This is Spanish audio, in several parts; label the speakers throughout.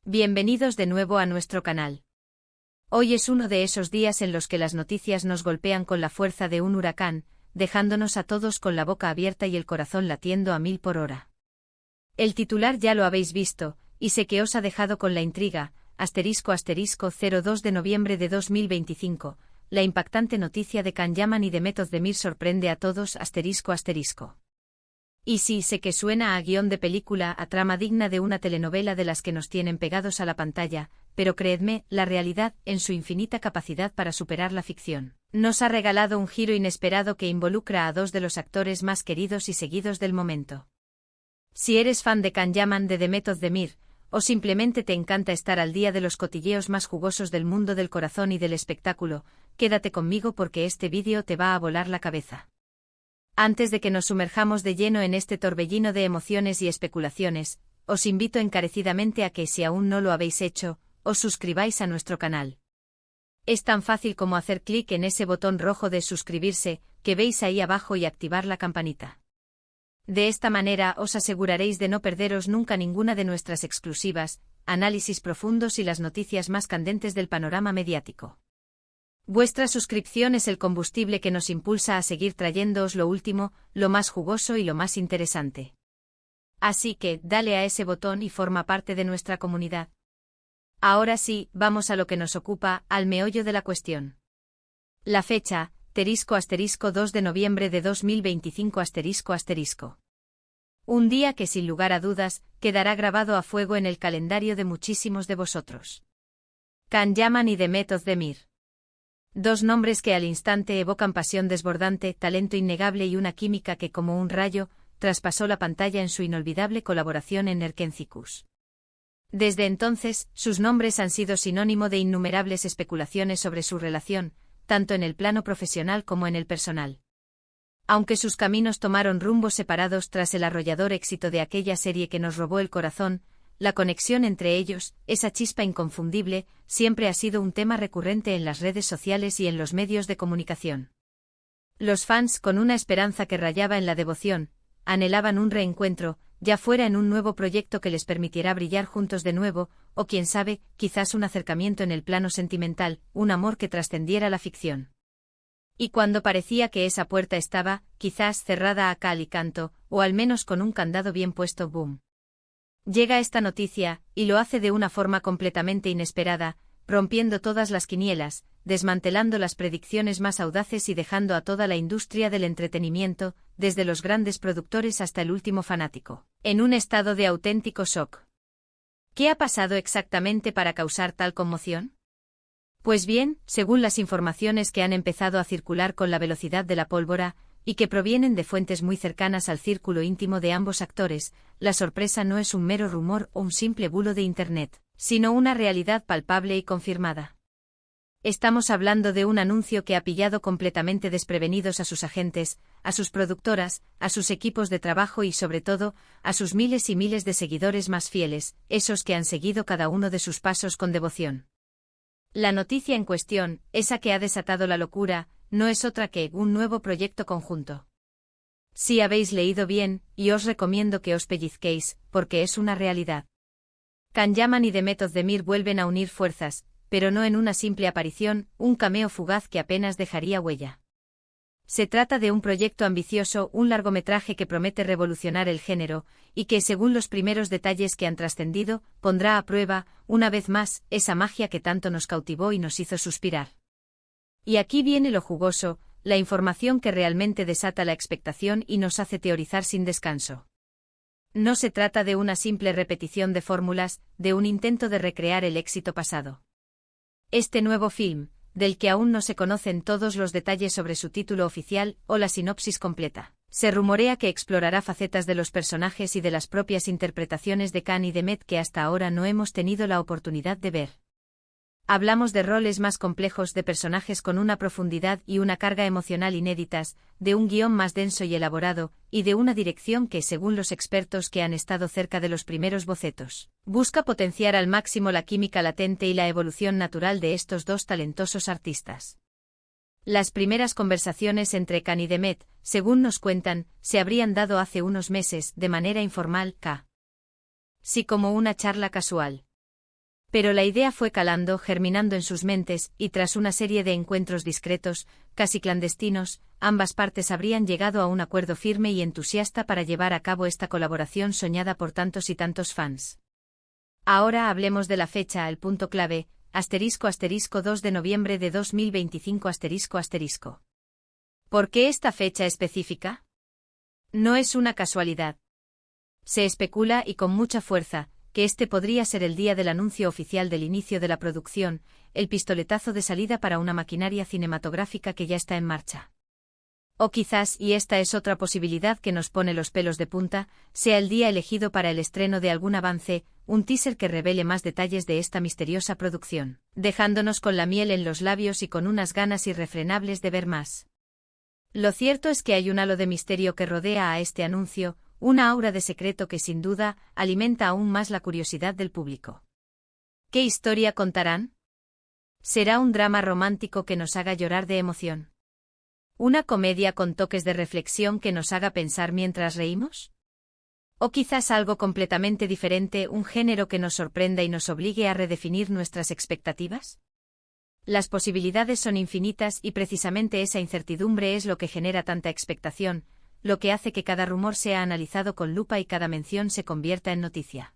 Speaker 1: Bienvenidos de nuevo a nuestro canal. Hoy es uno de esos días en los que las noticias nos golpean con la fuerza de un huracán, dejándonos a todos con la boca abierta y el corazón latiendo a 1000 por hora. El titular ya lo habéis visto, y sé que os ha dejado con la intriga, *02 de noviembre de 2025, la impactante noticia de Can Yaman y de Method Demir sorprende a todos, ***. Y sí, sé que suena a guión de película, a trama digna de una telenovela de las que nos tienen pegados a la pantalla, pero creedme, la realidad, en su infinita capacidad para superar la ficción, nos ha regalado un giro inesperado que involucra a dos de los actores más queridos y seguidos del momento. Si eres fan de Can Yaman de The Method Demir, o simplemente te encanta estar al día de los cotilleos más jugosos del mundo del corazón y del espectáculo, quédate conmigo porque este vídeo te va a volar la cabeza. Antes de que nos sumerjamos de lleno en este torbellino de emociones y especulaciones, os invito encarecidamente a que, si aún no lo habéis hecho, os suscribáis a nuestro canal. Es tan fácil como hacer clic en ese botón rojo de suscribirse, que veis ahí abajo y activar la campanita. De esta manera os aseguraréis de no perderos nunca ninguna de nuestras exclusivas, análisis profundos y las noticias más candentes del panorama mediático. Vuestra suscripción es el combustible que nos impulsa a seguir trayéndoos lo último, lo más jugoso y lo más interesante. Así que, dale a ese botón y forma parte de nuestra comunidad. Ahora sí, vamos a lo que nos ocupa, al meollo de la cuestión. La fecha, *2 de noviembre de 2025 *. Un día que sin lugar a dudas, quedará grabado a fuego en el calendario de muchísimos de vosotros. Can Yaman y The Method Demir. Dos nombres que al instante evocan pasión desbordante, talento innegable y una química que como un rayo, traspasó la pantalla en su inolvidable colaboración en Erkentzikos. Desde entonces, sus nombres han sido sinónimo de innumerables especulaciones sobre su relación, tanto en el plano profesional como en el personal. Aunque sus caminos tomaron rumbos separados tras el arrollador éxito de aquella serie que nos robó el corazón, la conexión entre ellos, esa chispa inconfundible, siempre ha sido un tema recurrente en las redes sociales y en los medios de comunicación. Los fans, con una esperanza que rayaba en la devoción, anhelaban un reencuentro, ya fuera en un nuevo proyecto que les permitiera brillar juntos de nuevo, o quién sabe, quizás un acercamiento en el plano sentimental, un amor que trascendiera la ficción. Y cuando parecía que esa puerta estaba, quizás cerrada a cal y canto, o al menos con un candado bien puesto, boom. Llega esta noticia, y lo hace de una forma completamente inesperada, rompiendo todas las quinielas, desmantelando las predicciones más audaces y dejando a toda la industria del entretenimiento, desde los grandes productores hasta el último fanático, en un estado de auténtico shock. ¿Qué ha pasado exactamente para causar tal conmoción? Pues bien, según las informaciones que han empezado a circular con la velocidad de la pólvora, y que provienen de fuentes muy cercanas al círculo íntimo de ambos actores, la sorpresa no es un mero rumor o un simple bulo de Internet, sino una realidad palpable y confirmada. Estamos hablando de un anuncio que ha pillado completamente desprevenidos a sus agentes, a sus productoras, a sus equipos de trabajo y sobre todo, a sus miles y miles de seguidores más fieles, esos que han seguido cada uno de sus pasos con devoción. La noticia en cuestión, esa que ha desatado la locura, no es otra que un nuevo proyecto conjunto. Sí habéis leído bien, y os recomiendo que os pellizquéis, porque es una realidad. Can Yaman y The Method Demir vuelven a unir fuerzas, pero no en una simple aparición, un cameo fugaz que apenas dejaría huella. Se trata de un proyecto ambicioso, un largometraje que promete revolucionar el género, y que, según los primeros detalles que han trascendido, pondrá a prueba, una vez más, esa magia que tanto nos cautivó y nos hizo suspirar. Y aquí viene lo jugoso, la información que realmente desata la expectación y nos hace teorizar sin descanso. No se trata de una simple repetición de fórmulas, de un intento de recrear el éxito pasado. Este nuevo film, del que aún no se conocen todos los detalles sobre su título oficial o la sinopsis completa, se rumorea que explorará facetas de los personajes y de las propias interpretaciones de Can y de Met que hasta ahora no hemos tenido la oportunidad de ver. Hablamos de roles más complejos, de personajes con una profundidad y una carga emocional inéditas, de un guión más denso y elaborado, y de una dirección que, según los expertos que han estado cerca de los primeros bocetos, busca potenciar al máximo la química latente y la evolución natural de estos dos talentosos artistas. Las primeras conversaciones entre Can y The Met, según nos cuentan, se habrían dado hace unos meses, de manera informal, sí como una charla casual. Pero la idea fue calando, germinando en sus mentes, y tras una serie de encuentros discretos, casi clandestinos, ambas partes habrían llegado a un acuerdo firme y entusiasta para llevar a cabo esta colaboración soñada por tantos y tantos fans. Ahora hablemos de la fecha, el punto clave, ***2 de noviembre de 2025 ***. ¿Por qué esta fecha específica? No es una casualidad. Se especula, y con mucha fuerza, que este podría ser el día del anuncio oficial del inicio de la producción, el pistoletazo de salida para una maquinaria cinematográfica que ya está en marcha. O quizás, y esta es otra posibilidad que nos pone los pelos de punta, sea el día elegido para el estreno de algún avance, un teaser que revele más detalles de esta misteriosa producción, dejándonos con la miel en los labios y con unas ganas irrefrenables de ver más. Lo cierto es que hay un halo de misterio que rodea a este anuncio, una aura de secreto que sin duda alimenta aún más la curiosidad del público. ¿Qué historia contarán? ¿Será un drama romántico que nos haga llorar de emoción? ¿Una comedia con toques de reflexión que nos haga pensar mientras reímos? ¿O quizás algo completamente diferente, un género que nos sorprenda y nos obligue a redefinir nuestras expectativas? Las posibilidades son infinitas y precisamente esa incertidumbre es lo que genera tanta expectación, lo que hace que cada rumor sea analizado con lupa y cada mención se convierta en noticia.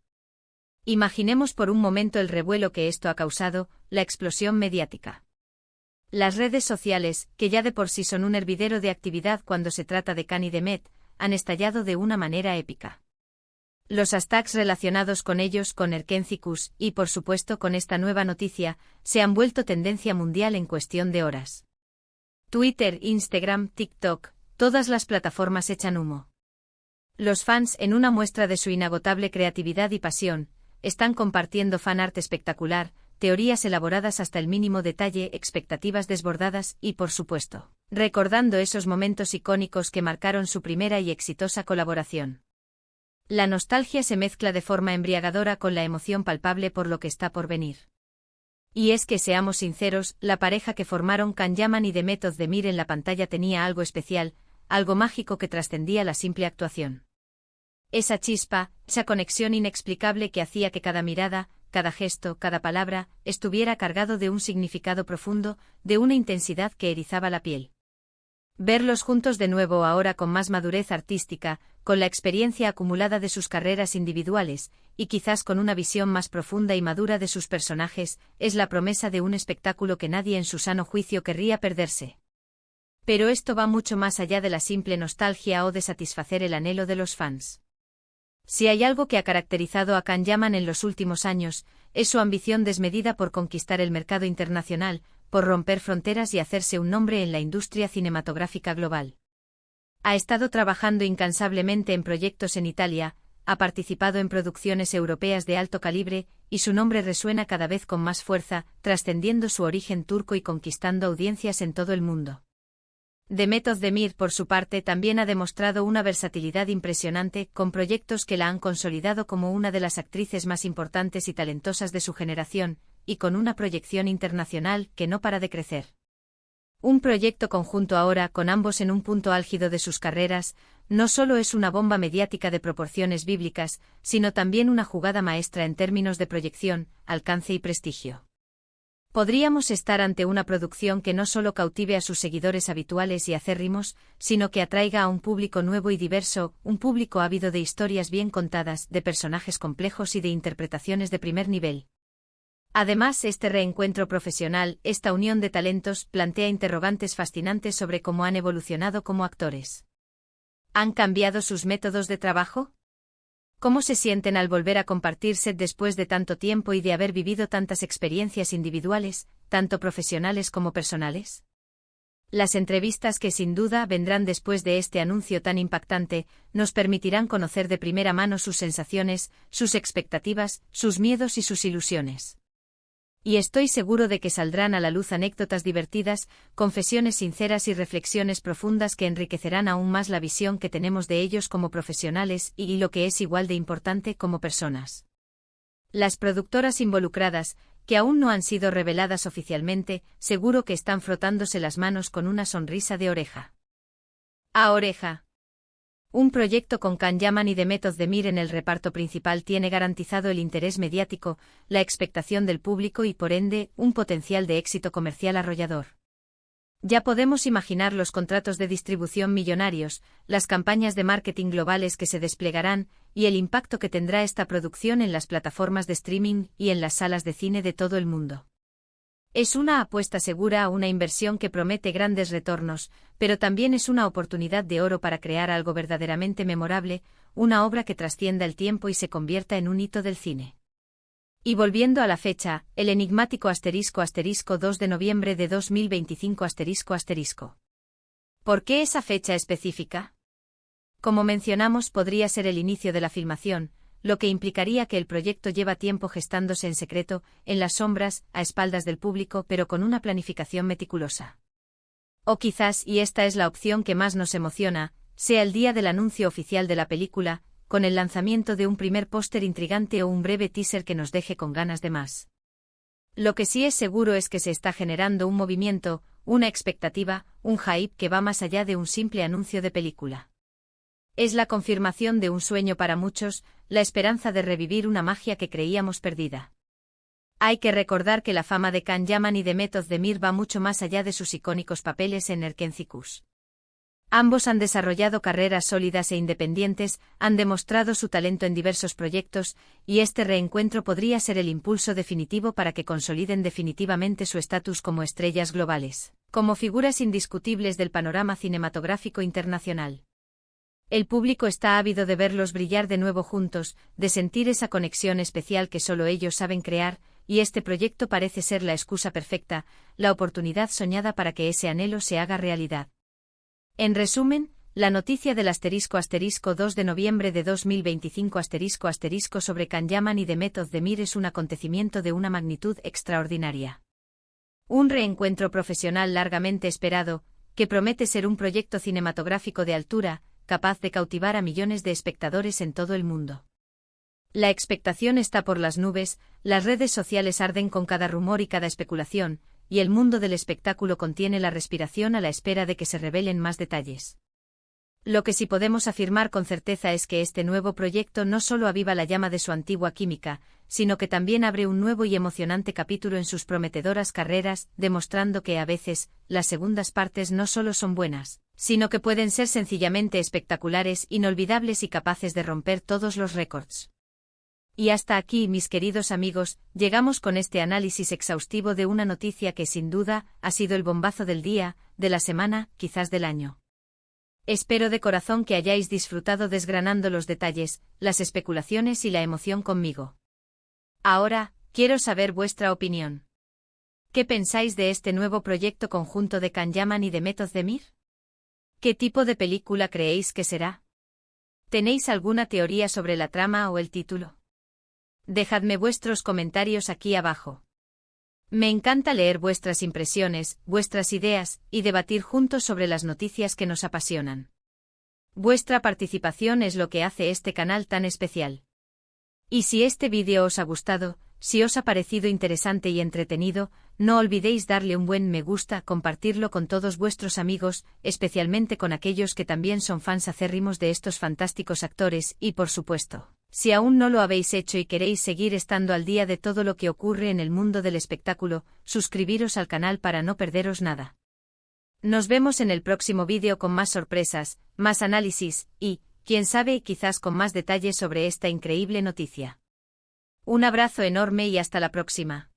Speaker 1: Imaginemos por un momento el revuelo que esto ha causado, la explosión mediática. Las redes sociales, que ya de por sí son un hervidero de actividad cuando se trata de Khan y de Met, han estallado de una manera épica. Los hashtags relacionados con ellos, con Erkencicus, y por supuesto con esta nueva noticia, se han vuelto tendencia mundial en cuestión de horas. Twitter, Instagram, TikTok, todas las plataformas echan humo. Los fans, en una muestra de su inagotable creatividad y pasión, están compartiendo fanart espectacular, teorías elaboradas hasta el mínimo detalle, expectativas desbordadas y, por supuesto, recordando esos momentos icónicos que marcaron su primera y exitosa colaboración. La nostalgia se mezcla de forma embriagadora con la emoción palpable por lo que está por venir. Y es que, seamos sinceros, la pareja que formaron Can Yaman y The Method de Mir en la pantalla tenía algo especial, algo mágico que trascendía la simple actuación. Esa chispa, esa conexión inexplicable que hacía que cada mirada, cada gesto, cada palabra, estuviera cargado de un significado profundo, de una intensidad que erizaba la piel. Verlos juntos de nuevo ahora con más madurez artística, con la experiencia acumulada de sus carreras individuales, y quizás con una visión más profunda y madura de sus personajes, es la promesa de un espectáculo que nadie en su sano juicio querría perderse. Pero esto va mucho más allá de la simple nostalgia o de satisfacer el anhelo de los fans. Si hay algo que ha caracterizado a Can Yaman en los últimos años, es su ambición desmedida por conquistar el mercado internacional, por romper fronteras y hacerse un nombre en la industria cinematográfica global. Ha estado trabajando incansablemente en proyectos en Italia, ha participado en producciones europeas de alto calibre, y su nombre resuena cada vez con más fuerza, trascendiendo su origen turco y conquistando audiencias en todo el mundo. The Method de Mir, por su parte, también ha demostrado una versatilidad impresionante, con proyectos que la han consolidado como una de las actrices más importantes y talentosas de su generación, y con una proyección internacional que no para de crecer. Un proyecto conjunto ahora, con ambos en un punto álgido de sus carreras, no solo es una bomba mediática de proporciones bíblicas, sino también una jugada maestra en términos de proyección, alcance y prestigio. Podríamos estar ante una producción que no solo cautive a sus seguidores habituales y acérrimos, sino que atraiga a un público nuevo y diverso, un público ávido de historias bien contadas, de personajes complejos y de interpretaciones de primer nivel. Además, este reencuentro profesional, esta unión de talentos, plantea interrogantes fascinantes sobre cómo han evolucionado como actores. ¿Han cambiado sus métodos de trabajo? ¿Cómo se sienten al volver a compartir set después de tanto tiempo y de haber vivido tantas experiencias individuales, tanto profesionales como personales? Las entrevistas que sin duda vendrán después de este anuncio tan impactante, nos permitirán conocer de primera mano sus sensaciones, sus expectativas, sus miedos y sus ilusiones. Y estoy seguro de que saldrán a la luz anécdotas divertidas, confesiones sinceras y reflexiones profundas que enriquecerán aún más la visión que tenemos de ellos como profesionales y, lo que es igual de importante, como personas. Las productoras involucradas, que aún no han sido reveladas oficialmente, seguro que están frotándose las manos con una sonrisa de oreja a oreja. Un proyecto con Can Yaman y Demet Özdemir en el reparto principal tiene garantizado el interés mediático, la expectación del público y por ende, un potencial de éxito comercial arrollador. Ya podemos imaginar los contratos de distribución millonarios, las campañas de marketing globales que se desplegarán, y el impacto que tendrá esta producción en las plataformas de streaming y en las salas de cine de todo el mundo. Es una apuesta segura a una inversión que promete grandes retornos, pero también es una oportunidad de oro para crear algo verdaderamente memorable, una obra que trascienda el tiempo y se convierta en un hito del cine. Y volviendo a la fecha, el enigmático *** 2 de noviembre de 2025 ***. ¿Por qué esa fecha específica? Como mencionamos, podría ser el inicio de la filmación, lo que implicaría que el proyecto lleva tiempo gestándose en secreto, en las sombras, a espaldas del público, pero con una planificación meticulosa. O quizás, y esta es la opción que más nos emociona, sea el día del anuncio oficial de la película, con el lanzamiento de un primer póster intrigante o un breve teaser que nos deje con ganas de más. Lo que sí es seguro es que se está generando un movimiento, una expectativa, un hype que va más allá de un simple anuncio de película. Es la confirmación de un sueño para muchos, la esperanza de revivir una magia que creíamos perdida. Hay que recordar que la fama de Can Yaman y Demet Özdemir va mucho más allá de sus icónicos papeles en Erken Cikus. Ambos han desarrollado carreras sólidas e independientes, han demostrado su talento en diversos proyectos, y este reencuentro podría ser el impulso definitivo para que consoliden definitivamente su estatus como estrellas globales, como figuras indiscutibles del panorama cinematográfico internacional. El público está ávido de verlos brillar de nuevo juntos, de sentir esa conexión especial que solo ellos saben crear, y este proyecto parece ser la excusa perfecta, la oportunidad soñada para que ese anhelo se haga realidad. En resumen, la noticia del ** 2 de noviembre de 2025 ** sobre Can Yaman y Demet Özdemir es un acontecimiento de una magnitud extraordinaria. Un reencuentro profesional largamente esperado, que promete ser un proyecto cinematográfico de altura, capaz de cautivar a millones de espectadores en todo el mundo. La expectación está por las nubes, las redes sociales arden con cada rumor y cada especulación, y el mundo del espectáculo contiene la respiración a la espera de que se revelen más detalles. Lo que sí podemos afirmar con certeza es que este nuevo proyecto no solo aviva la llama de su antigua química, sino que también abre un nuevo y emocionante capítulo en sus prometedoras carreras, demostrando que a veces, las segundas partes no solo son buenas, sino que pueden ser sencillamente espectaculares, inolvidables y capaces de romper todos los récords. Y hasta aquí, mis queridos amigos, llegamos con este análisis exhaustivo de una noticia que sin duda ha sido el bombazo del día, de la semana, quizás del año. Espero de corazón que hayáis disfrutado desgranando los detalles, las especulaciones y la emoción conmigo. Ahora, quiero saber vuestra opinión. ¿Qué pensáis de este nuevo proyecto conjunto de Can Yaman y Demet Özdemir? ¿Qué tipo de película creéis que será? ¿Tenéis alguna teoría sobre la trama o el título? Dejadme vuestros comentarios aquí abajo. Me encanta leer vuestras impresiones, vuestras ideas, y debatir juntos sobre las noticias que nos apasionan. Vuestra participación es lo que hace este canal tan especial. Y si este vídeo os ha gustado, si os ha parecido interesante y entretenido, no olvidéis darle un buen me gusta, compartirlo con todos vuestros amigos, especialmente con aquellos que también son fans acérrimos de estos fantásticos actores, y por supuesto, si aún no lo habéis hecho y queréis seguir estando al día de todo lo que ocurre en el mundo del espectáculo, suscribiros al canal para no perderos nada. Nos vemos en el próximo vídeo con más sorpresas, más análisis, y, quién sabe, quizás con más detalles sobre esta increíble noticia. Un abrazo enorme y hasta la próxima.